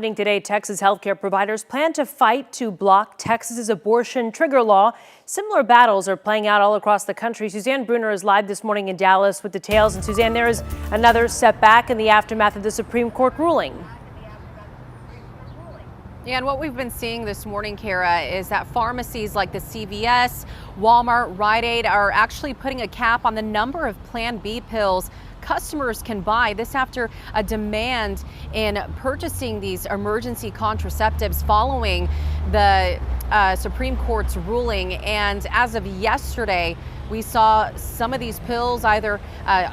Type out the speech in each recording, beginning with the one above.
Today, Texas healthcare providers plan to fight to block Texas's abortion trigger law. Similar battles are playing out all across the country. Suzanne Bruner is live this morning in Dallas with details. And Suzanne, there is another setback in the aftermath of the Supreme Court ruling. Yeah, and what we've been seeing this morning, Kara, is that pharmacies like the CVS, Walmart, Rite Aid are actually putting a cap on the number of Plan B pills customers can buy. This after a demand in purchasing these emergency contraceptives following the Supreme Court's ruling. And as of yesterday, we saw some of these pills either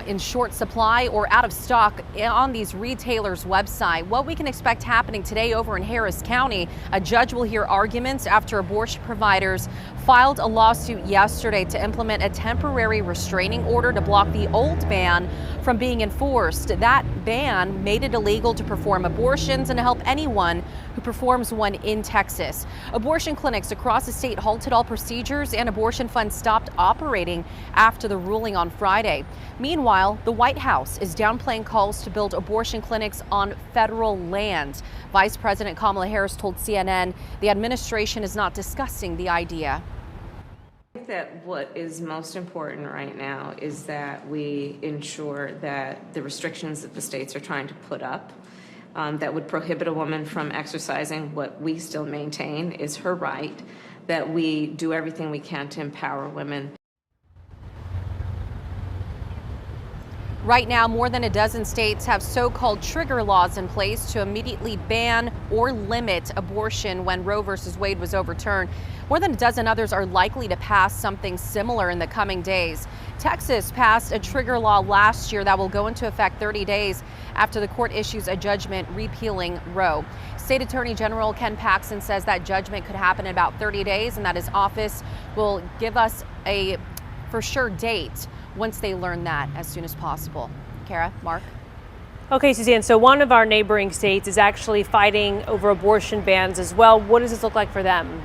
in short supply or out of stock on these retailers' website. What we can expect happening today over in Harris County, a judge will hear arguments after abortion providers filed a lawsuit yesterday to implement a temporary restraining order to block the old ban from being enforced. That ban made it illegal to perform abortions and to help anyone who performs one in Texas. Abortion clinics across the state halted all procedures and abortion funds stopped operating after the ruling on Friday. Meanwhile, the White House is downplaying calls to build abortion clinics on federal land. Vice President Kamala Harris told CNN the administration is not discussing the idea. I think that what is most important right now is that we ensure that the restrictions that the states are trying to put up that would prohibit a woman from exercising what we still maintain is her right, that we do everything we can to empower women. Right now, more than a dozen states have so-called trigger laws in place to immediately ban or limit abortion when Roe v. Wade was overturned. More than a dozen others are likely to pass something similar in the coming days. Texas passed a trigger law last year that will go into effect 30 days after the court issues a judgment repealing Roe. State Attorney General Ken Paxton says that judgment could happen in about 30 days and that his office will give us a for sure date once they learn that as soon as possible. Kara, Mark. Okay, Suzanne, so one of our neighboring states is actually fighting over abortion bans as well. What does this look like for them?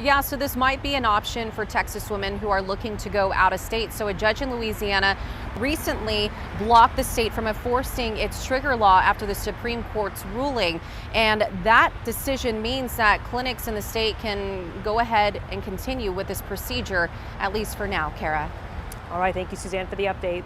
Yeah, so this might be an option for Texas women who are looking to go out of state. So a judge in Louisiana recently blocked the state from enforcing its trigger law after the Supreme Court's ruling. And that decision means that clinics in the state can go ahead and continue with this procedure, at least for now, Kara. All right, thank you, Suzanne, for the update.